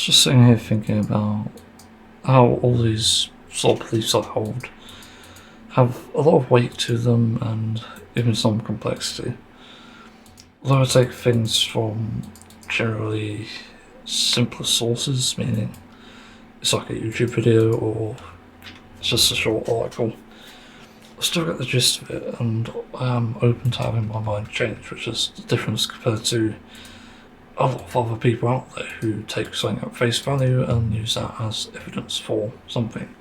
Just sitting here thinking about how all these sort of beliefs I hold have a lot of weight to them and even some complexity. Although I take things from generally simpler sources, meaning it's like a YouTube video or it's just a short article, I still get the gist of it and I am open to having my mind changed, which is the difference compared to a lot of other people out there who take something at face value and use that as evidence for something.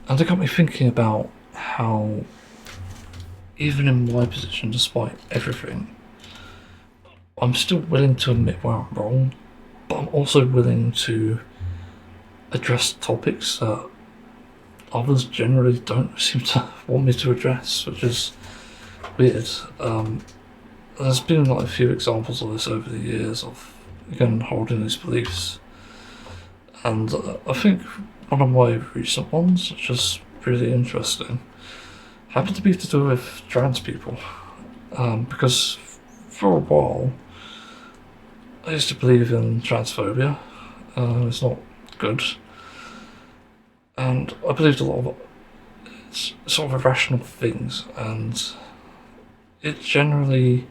And it got me thinking about how, even in my position, despite everything, I'm still willing to admit where I'm wrong, but I'm also willing to address topics that others generally don't seem to want me to address, which is weird. There's been like a few examples of this over the years of again holding these beliefs, and I think one of my recent ones, which is really interesting, happened to be to do with trans people, because for a while I used to believe in transphobia. It's not good, and I believed a lot of it's sort of irrational things, and it generally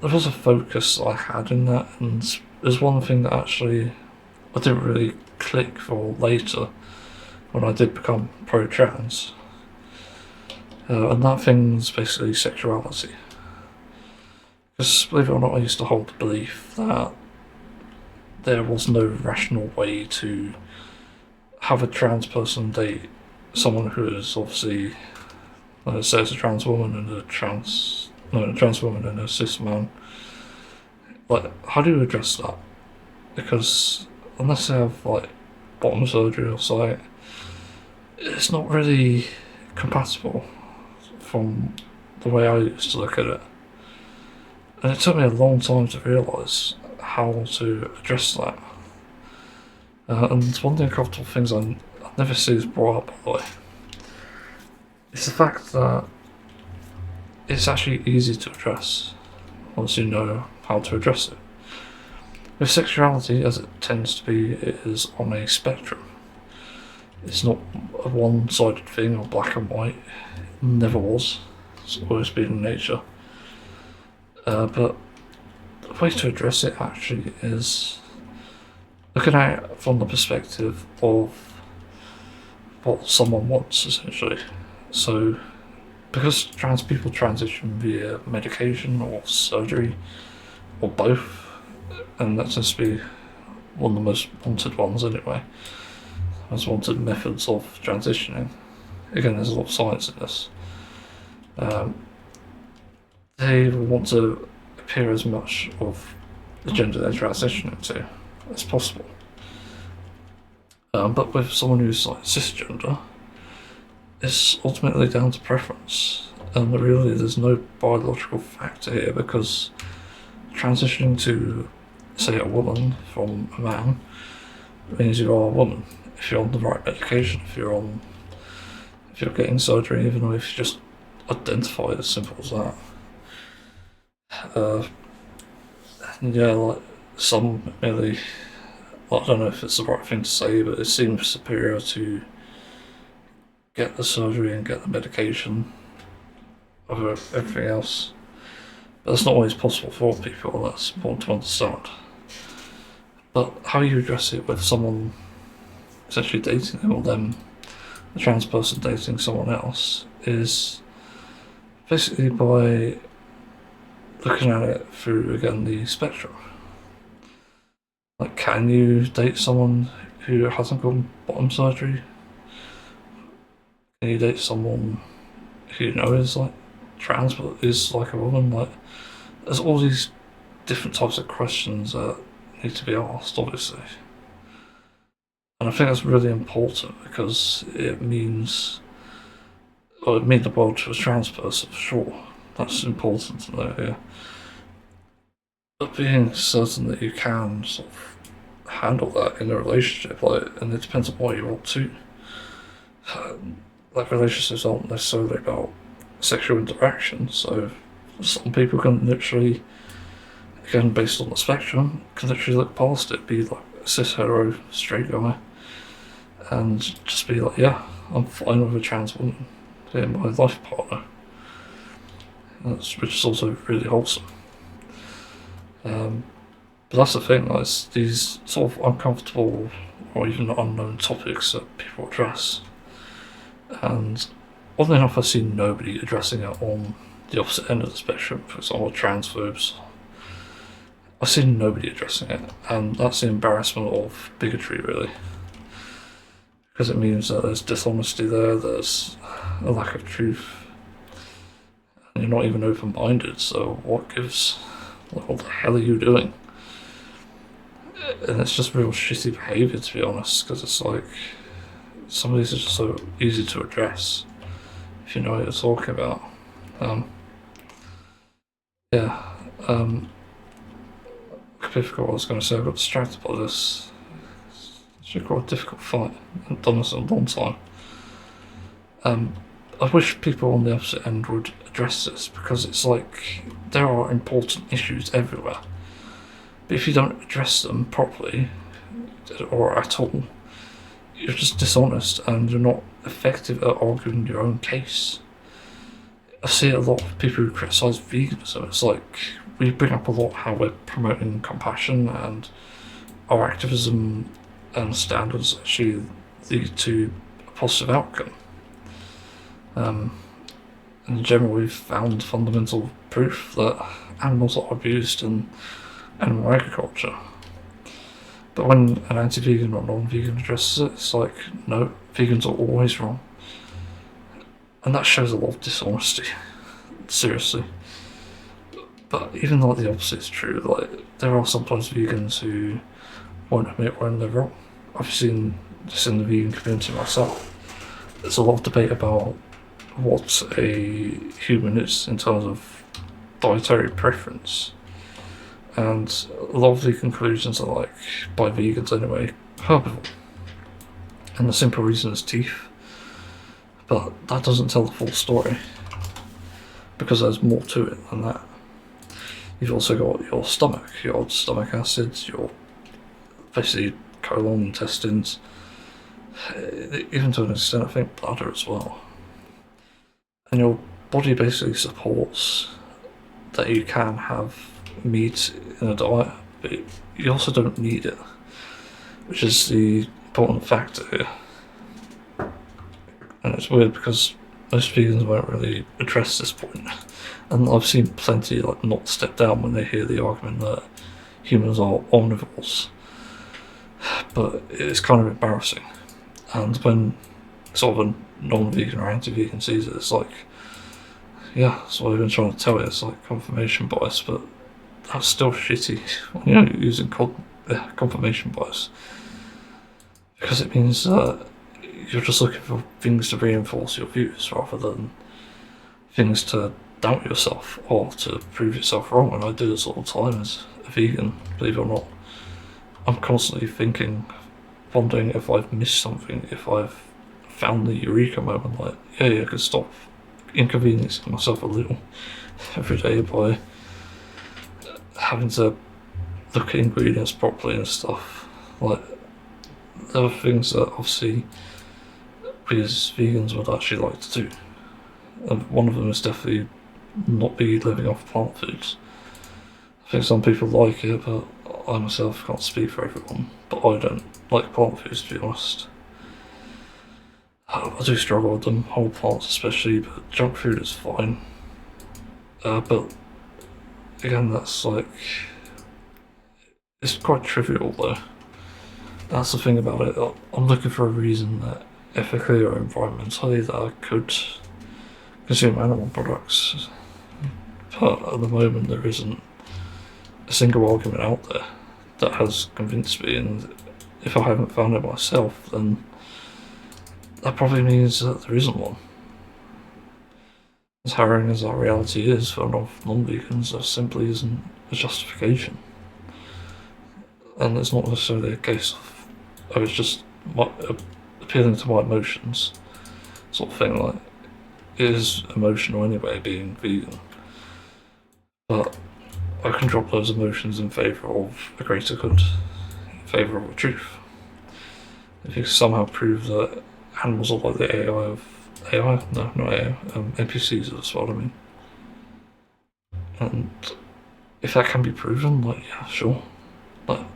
there was a focus I had in that, and there's one thing that actually I didn't really click for later when I did become pro-trans, and that thing's basically sexuality. Because believe it or not, I used to hold the belief that there was no rational way to have a trans person date someone who is obviously, let's say, it's a trans woman and a trans woman and a cis man. Like, how do you address that? Because unless they have like bottom surgery or something, it's not really compatible from the way I used to look at it. And it took me a long time to realise how to address that. And one thing, a couple of things I never see is brought up, by the way, is the fact that it's actually easy to address once you know how to address it. With sexuality, as it tends to be, it is on a spectrum. It's not a one-sided thing or black and white. It never was. It's always been in nature. But the way to address it actually is looking at it from the perspective of what someone wants, essentially. So, because trans people transition via medication or surgery or both, and that tends to be one of the most wanted ones anyway, most wanted methods of transitioning. Again, there's a lot of science in this. They want to appear as much of the gender they're transitioning to as possible. But with someone who's like cisgender, it's ultimately down to preference, and really there's no biological factor here because transitioning to, say, a woman from a man means you are a woman if you're on the right medication, if you're getting surgery, even if you just identify as simple as that. Yeah, like some really, well, I don't know if it's the right thing to say, but it seems superior to get the surgery and get the medication over everything else. But that's not always possible for all people, that's important to understand. But how you address it with someone essentially dating them, or them, a trans person dating someone else, is basically by looking at it through, again, the spectrum. Like, can you date someone who hasn't gone bottom surgery? Can you date someone who you know is like trans but is like a woman? Like, there's all these different types of questions that need to be asked, obviously. And I think that's really important because it means, well, it means the world to a trans person, for sure. That's important to know here. But being certain that you can sort of handle that in a relationship, like, and it depends on what you want to. Like, relationships aren't necessarily about sexual interaction, so some people can literally again, based on the spectrum, can literally look past it, be like a cis hetero straight guy, and just be like, yeah, I'm fine with a trans woman being my life partner. Which is also really wholesome. But that's the thing, like, it's these sort of uncomfortable or even unknown topics that people address. And oddly enough, I've seen nobody addressing it on the opposite end of the spectrum, for example, transphobes. I've seen nobody addressing it, and that's the embarrassment of bigotry, really. Because it means that there's dishonesty there, there's a lack of truth, and you're not even open minded, so what gives? What the hell are you doing? And it's just real shitty behaviour, to be honest, because it's like some of these are just so easy to address if you know what you're talking about. Yeah. I forgot what I was going to say. I got distracted by this. It's actually quite a difficult fight. I've done this in a long time. I wish people on the opposite end would address this, because it's like there are important issues everywhere. But if you don't address them properly, or at all, you're just dishonest and you're not effective at arguing your own case. I see a lot of people who criticise veganism. It's like we bring up a lot how we're promoting compassion, and our activism and standards actually lead to a positive outcome. In general, we've found fundamental proof that animals are abused in animal agriculture. But when an anti-vegan or non-vegan addresses it, it's like, no, vegans are always wrong. And that shows a lot of dishonesty. Seriously. But even though the opposite is true, like, there are sometimes vegans who won't admit when they're wrong. I've seen this in the vegan community myself. There's a lot of debate about what a human is in terms of dietary preference. And a lot of the conclusions are like, by vegans anyway, herbivore. And the simple reason is teeth. But that doesn't tell the full story, because there's more to it than that. You've also got your stomach acids, your basically colon, intestines, even to an extent I think bladder as well. And your body basically supports that you can have meat in a diet, but you also don't need it, which is the important factor here. And it's weird because most vegans won't really address this point, and I've seen plenty like not step down when they hear the argument that humans are omnivores, but it's kind of embarrassing. And when sort of a non-vegan or anti-vegan sees it, it's like, yeah, that's what I've been trying to tell you, it's like confirmation bias, but that's still shitty when you're using confirmation bias, because it means that you're just looking for things to reinforce your views rather than things to doubt yourself or to prove yourself wrong. And I do this all the time as a vegan, believe it or not. I'm constantly thinking, wondering if I've missed something, if I've found the eureka moment, like, yeah, I could stop inconveniencing myself a little every day by having to look at ingredients properly and stuff. Like, there are things that obviously we as vegans would actually like to do. And one of them is definitely not be living off plant foods. I think some people like it, but I myself can't speak for everyone. But I don't like plant foods, to be honest. I do struggle with them, whole plants especially, but junk food is fine. But again, that's like, it's quite trivial though. That's the thing about it. I'm looking for a reason that ethically or environmentally that I could consume animal products. But at the moment there isn't a single argument out there that has convinced me, and if I haven't found it myself, then that probably means that there isn't one. As harrowing as that reality is for non-vegans, there simply isn't a justification. And it's not necessarily a case of, oh, it's just appealing to my emotions sort of thing. Like, it is emotional anyway, being vegan. But I can drop those emotions in favour of a greater good, in favour of the truth. If you can somehow prove that animals are like the AI of AI, no, not AI, NPCs is what I mean. And if that can be proven, like, yeah, sure. Like,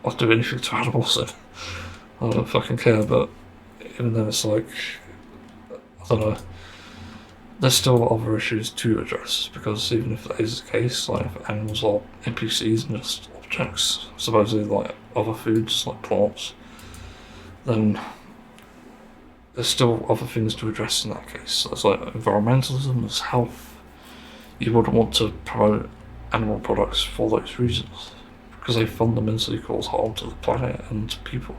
I'll do anything to animals, so I don't fucking care, but even then it's like, I don't know, there's still other issues to address, because even if that is the case, like, if animals are NPCs and just objects, supposedly like other foods, like plants, then there's still other things to address in that case. So there's like environmentalism, there's health. You wouldn't want to promote animal products for those reasons, because they fundamentally cause harm to the planet and people.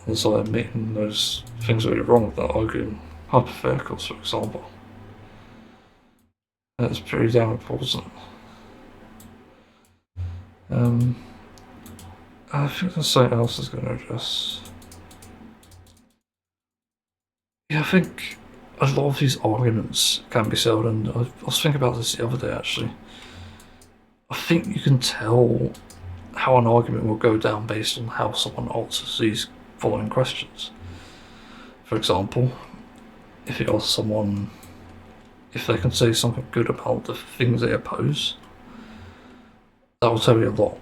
It's like making those things really wrong without arguing hypotheticals, for example. That's pretty damn important. I think there's something else is going to address. Yeah, I think a lot of these arguments can be settled, and I was thinking about this the other day actually. I think you can tell how an argument will go down based on how someone answers these following questions. For example, if you ask someone if they can say something good about the things they oppose, that will tell you a lot.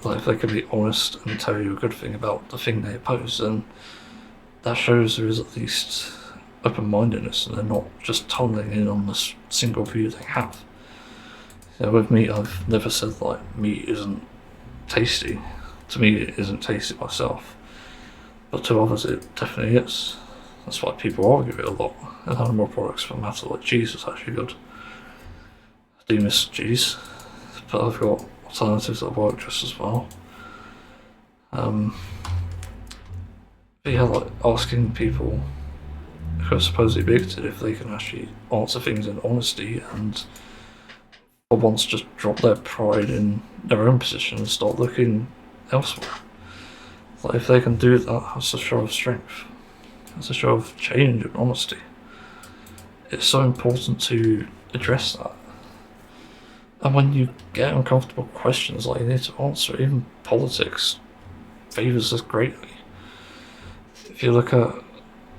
Like, if they can be honest and tell you a good thing about the thing they oppose, then that shows there is at least open-mindedness and they're not just tunneling in on this single view they have. You know, with meat, I've never said like meat isn't tasty. To me, it isn't tasty myself, but to others, it definitely is. That's why people argue it a lot. And animal products, for matter, like cheese, is actually good. I do miss cheese, but I've got alternatives that work just as well. But yeah, like asking people who are supposedly bigoted if they can actually answer things in honesty and for once just drop their pride in their own position and start looking elsewhere. Like, if they can do that, that's a show of strength. That's a show of change and honesty. It's so important to address that. And when you get uncomfortable questions like you need to answer, even politics favours this greatly. If you look at,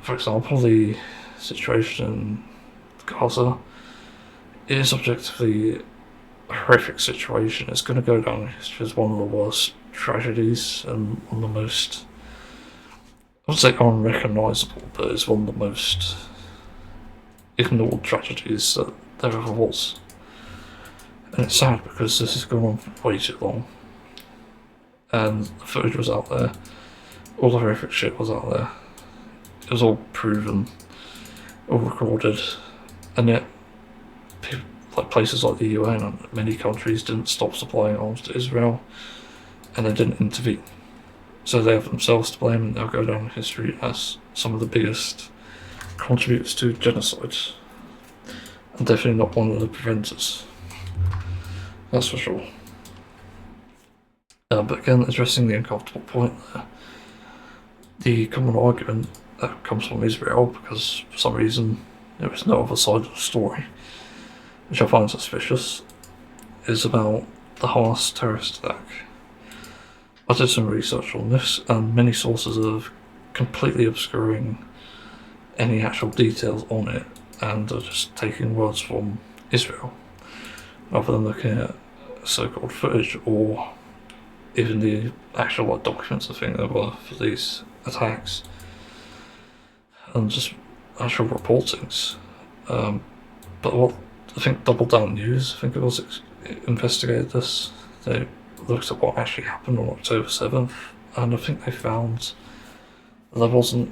for example, the situation in Gaza, it is objectively a horrific situation. It's going to go down as one of the worst tragedies and one of the most, I would say unrecognisable, but it's one of the most ignored tragedies that there ever was. And it's sad because this has gone on for way too long. And the footage was out there, all the horrific shit was out there. It was all proven, all recorded, and yet people, like places like the UN and many countries didn't stop supplying arms to Israel, and they didn't intervene. So they have themselves to blame, and they'll go down in history as some of the biggest contributors to genocide, and definitely not one of the preventers. That's for sure. But again, addressing the uncomfortable point there, the common argument that comes from Israel, because for some reason there is no other side of the story, which I find suspicious, is about the Hamas terrorist attack. I did some research on this, and many sources are completely obscuring any actual details on it, and are just taking words from Israel, rather than looking at so-called footage or even the actual like documents I think there were for these attacks, and just actual reportings. But what I think Double Down News, I think it was, investigated this. They looked at what actually happened on October 7th, and I think they found there wasn't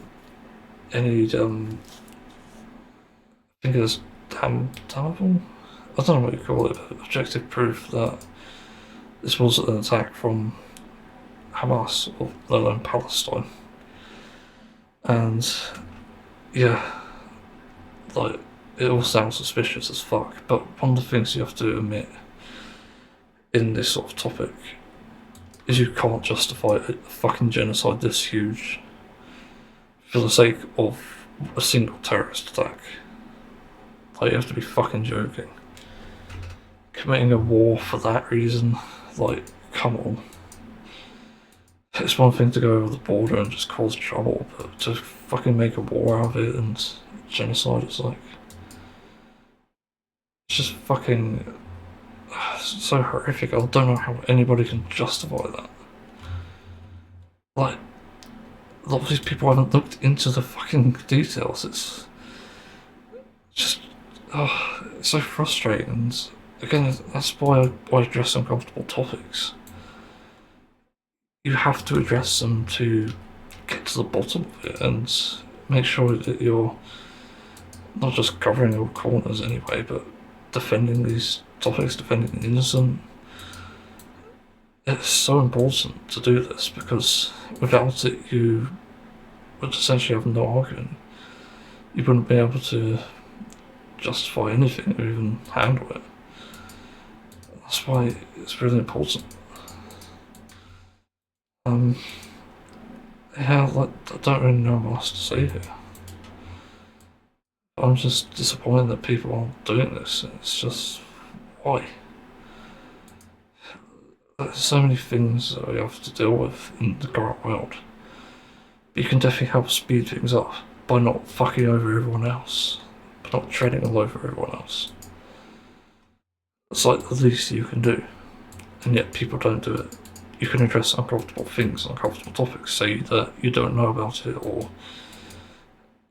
any, I think it was damnable? I don't know what you call it, but objective proof that this was an attack from Hamas, or let alone Palestine. And yeah, like, it all sounds suspicious as fuck, but one of the things you have to admit in this sort of topic is you can't justify a fucking genocide this huge for the sake of a single terrorist attack. Like, you have to be fucking joking. committing a war for that reason, like, come on. It's one thing to go over the border and just cause trouble, but to fucking make a war out of it and genocide, it's like, it's just fucking so horrific. I don't know how anybody can justify that. Like, a lot of these people haven't looked into the fucking details. It's just, it's so frustrating. And again, that's why I address uncomfortable topics. You have to address them to get to the bottom of it and make sure that you're not just covering all corners anyway, but defending these topics, defending the innocent. It's so important to do this because without it, you would essentially have no argument. You wouldn't be able to justify anything or even handle it. That's why it's really important. Yeah, like, I don't really know what else to say here. I'm just disappointed that people aren't doing this. It's just, why? There's so many things that we have to deal with in the current world. But you can definitely help speed things up by not fucking over everyone else, by not treading all over everyone else. It's like the least you can do, and yet people don't do it. You can address uncomfortable things, uncomfortable topics, say that you don't know about it or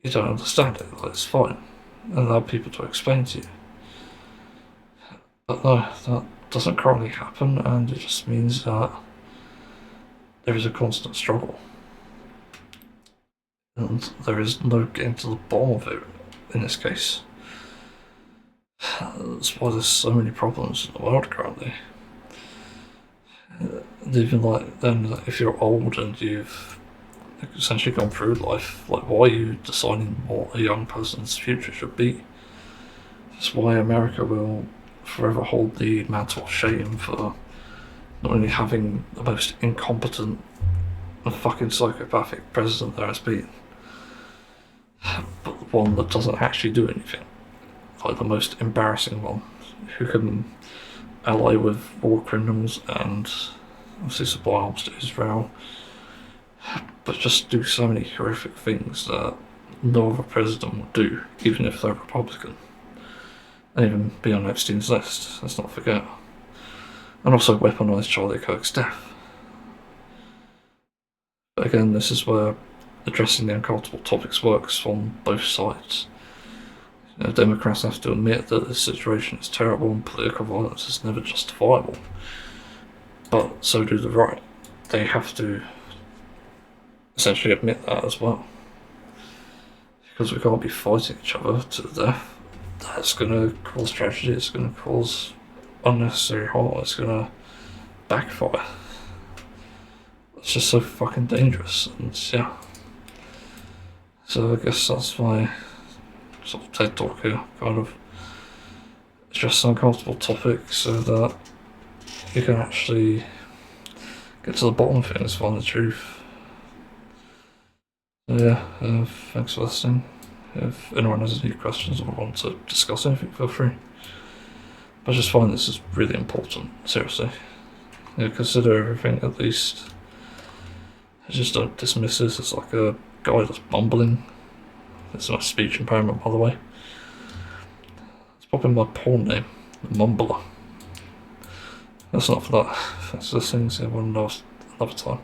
you don't understand it, that's fine, and allow people to explain to you. But no, that doesn't currently happen, and it just means that there is a constant struggle. And there is no getting to the bottom of it in this case. That's why there's so many problems in the world currently. Even like then, if you're old and you've essentially gone through life, like why are you deciding what a young person's future should be? That's why America will forever hold the mantle of shame for not only having the most incompetent and fucking psychopathic president there has been, but the one that doesn't actually do anything. Like the most embarrassing one, who can ally with war criminals and obviously supply arms to Israel, but just do so many horrific things that no other president would do, even if they're Republican. And even be on Epstein's list, let's not forget. And also weaponise Charlie Kirk's death. But again, this is where addressing the uncomfortable topics works on both sides. You know, Democrats have to admit that this situation is terrible and political violence is never justifiable. But so do the right. They have to essentially admit that as well. Because we can't be fighting each other to the death. That's going to cause tragedy, it's going to cause unnecessary harm, it's going to backfire. It's just so fucking dangerous, and yeah. So I guess that's my sort of TED talk here, kind of address some uncomfortable topics so that you can actually get to the bottom of things, find the truth. So yeah, thanks for listening. If anyone has any questions or wants to discuss anything, feel free. But I just find this is really important, seriously. Consider everything at least. I just don't dismiss this as like a guy that's mumbling. It's my speech impairment, by the way. It's probably my porn name, the Mumbler. That's not for that. That's the things everyone knows another time.